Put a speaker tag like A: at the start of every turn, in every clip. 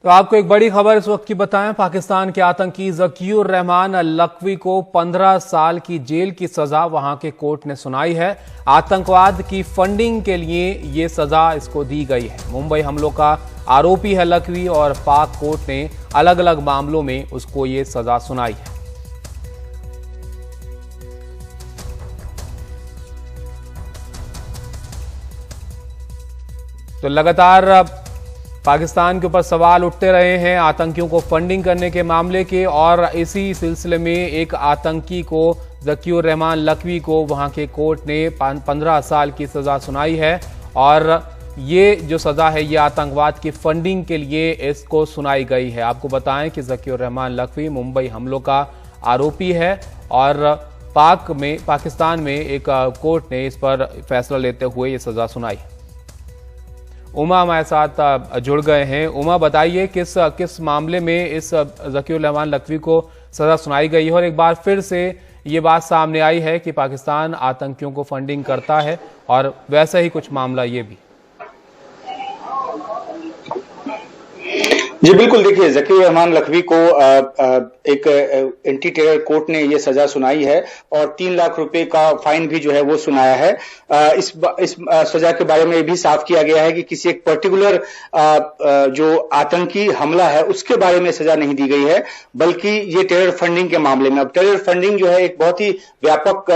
A: तो आपको एक बड़ी खबर इस वक्त की बताएं। पाकिस्तान के आतंकी ज़कीउर रहमान लखवी को 15 साल की जेल की सजा वहां के कोर्ट ने सुनाई है। आतंकवाद की फंडिंग के लिए ये सजा इसको दी गई है। मुंबई हमलों का आरोपी है लखवी और पाक कोर्ट ने अलग अलग मामलों में उसको ये सजा सुनाई है। तो लगातार पाकिस्तान के ऊपर सवाल उठते रहे हैं आतंकियों को फंडिंग करने के मामले के, और इसी सिलसिले में एक आतंकी को ज़कीउर रहमान लखवी को वहां के कोर्ट ने 15 साल की सजा सुनाई है। और ये जो सजा है ये आतंकवाद की फंडिंग के लिए इसको सुनाई गई है। आपको बताएं कि ज़कीउर रहमान लखवी मुंबई हमलों का आरोपी है और पाकिस्तान में एक कोर्ट ने इस पर फैसला लेते हुए ये सजा सुनाई। उमा हमारे साथ जुड़ गए हैं। उमा, बताइए किस मामले में इस ज़कीउर रहमान लखवी को सजा सुनाई गई है और एक बार फिर से ये बात सामने आई है कि पाकिस्तान आतंकियों को फंडिंग करता है, और वैसा ही कुछ मामला ये भी।
B: जी बिल्कुल, देखिए ज़कीउर रहमान लखवी को एक एंटी टेरर कोर्ट ने ये सजा सुनाई है और 3 लाख रुपए का फाइन भी जो है वो सुनाया है। इस सजा के बारे में ये भी साफ किया गया है कि किसी एक पर्टिकुलर जो आतंकी हमला है उसके बारे में सजा नहीं दी गई है, बल्कि ये टेरर फंडिंग के मामले में। अब टेरर फंडिंग जो है एक बहुत ही व्यापक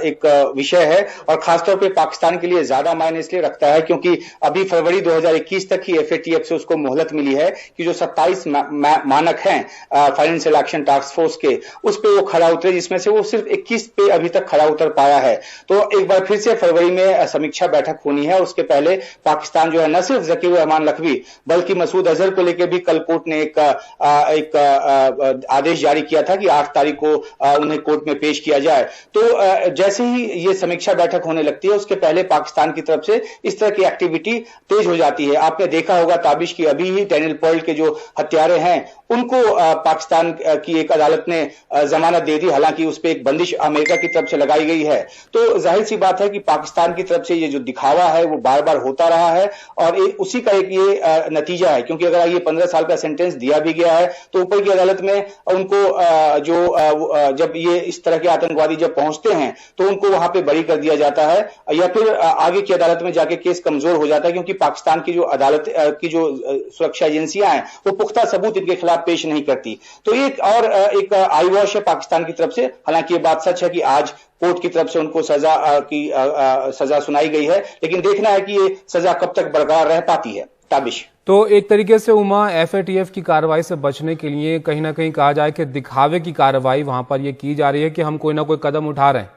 B: एक विषय है और खासतौर पर पाकिस्तान के लिए ज्यादा मायने इसलिए रखता है क्योंकि अभी फरवरी 2021 तक ही FATF से उसको मोहलत मिली है कि जो 27 मानक हैं फाइनेंशियल एक्शन टास्क फोर्स के, उस पे वो खरा उतरे, जिसमें से वो सिर्फ 21 पे अभी तक खरा उतर पाया है। तो एक बार फिर से फरवरी में समीक्षा बैठक होनी है। उसके पहले पाकिस्तान जो है न सिर्फ ज़कीउर रहमान लखवी बल्कि मसूद अजहर को लेकर भी कल कोर्ट ने एक आदेश जारी किया था कि 8 तारीख को उन्हें कोर्ट में पेश किया जाए। तो जैसे ही ये समीक्षा बैठक होने लगती है उसके पहले पाकिस्तान की तरफ से इस तरह की एक्टिविटी तेज हो जाती है। आपने देखा होगा ताबिश की अभी ही डैनियल पर्ल के जो हत्यारे हैं उनको पाकिस्तान की एक अदालत ने जमानत दे दी, हालांकि उस पर एक बंदिश अमेरिका की तरफ से लगाई गई है। तो जाहिर सी बात है कि पाकिस्तान की तरफ से ये जो दिखावा है वो बार बार होता रहा है और उसी का एक ये नतीजा है, क्योंकि अगर ये 15 साल का सेंटेंस दिया भी गया है तो ऊपर की अदालत में उनको जब ये इस तरह के आतंकवादी जब पहुंचते हैं तो उनको वहां पर बरी कर दिया जाता है या फिर आगे की अदालत में जाके केस कमजोर हो जाता है, क्योंकि पाकिस्तान की जो अदालत की जो सुरक्षा एजेंसियां हैं वो पुख्ता सबूत इनके खिलाफ पेश नहीं करती। तो एक आई वॉश है पाकिस्तान की तरफ से। हालांकि ये बात सच है कि आज कोर्ट की तरफ से उनको सजा सुनाई गई है, लेकिन देखना है कि ये सजा कब तक बरकरार रह पाती है। ताबिश,
A: तो एक तरीके से उमा FATF की कार्रवाई से बचने के लिए कहीं ना कहीं कहा जाए कि दिखावे की कार्रवाई वहां पर ये की जा रही है कि हम कोई ना कोई कदम उठा रहे हैं।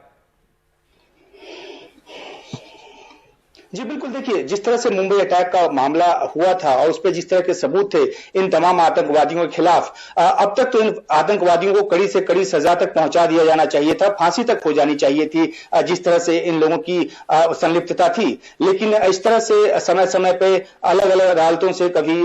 B: जी बिल्कुल, देखिए जिस तरह से मुंबई अटैक का मामला हुआ था और उस पर जिस तरह के सबूत थे इन तमाम आतंकवादियों के खिलाफ, अब तक तो इन आतंकवादियों को कड़ी से कड़ी सजा तक पहुंचा दिया जाना चाहिए था, फांसी तक हो जानी चाहिए थी जिस तरह से इन लोगों की संलिप्तता थी। लेकिन इस तरह से समय समय पे अलग अलग अदालतों से कभी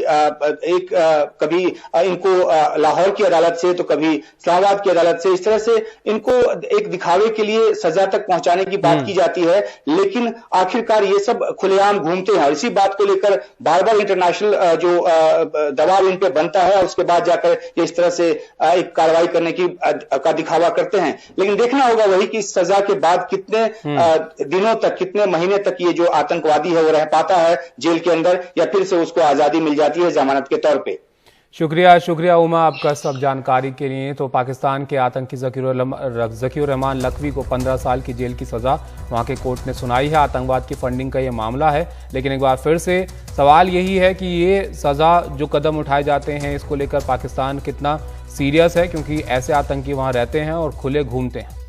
B: इनको लाहौर की अदालत से तो कभी इस्लामाबाद की अदालत से इस तरह से इनको एक दिखावे के लिए सजा तक पहुंचाने की बात की जाती है, लेकिन आखिरकार ये सब खुलेआम घूमते हैं और इसी बात को लेकर बार बार इंटरनेशनल जो दबाव इन पे बनता है और उसके बाद जाकर ये इस तरह से एक कार्रवाई करने का दिखावा करते हैं। लेकिन देखना होगा वही कि सजा के बाद कितने दिनों तक, कितने महीने तक ये जो आतंकवादी है वो रह पाता है जेल के अंदर, या फिर से उसको आजादी मिल जाती है जमानत के तौर पर।
A: शुक्रिया उमा आपका सब जानकारी के लिए। तो पाकिस्तान के आतंकी ज़कीउर रहमान लखवी को 15 साल की जेल की सजा वहां के कोर्ट ने सुनाई है। आतंकवाद की फंडिंग का ये मामला है, लेकिन एक बार फिर से सवाल यही है कि ये सजा जो कदम उठाए जाते हैं इसको लेकर पाकिस्तान कितना सीरियस है, क्योंकि ऐसे आतंकी वहां रहते हैं और खुले घूमते हैं।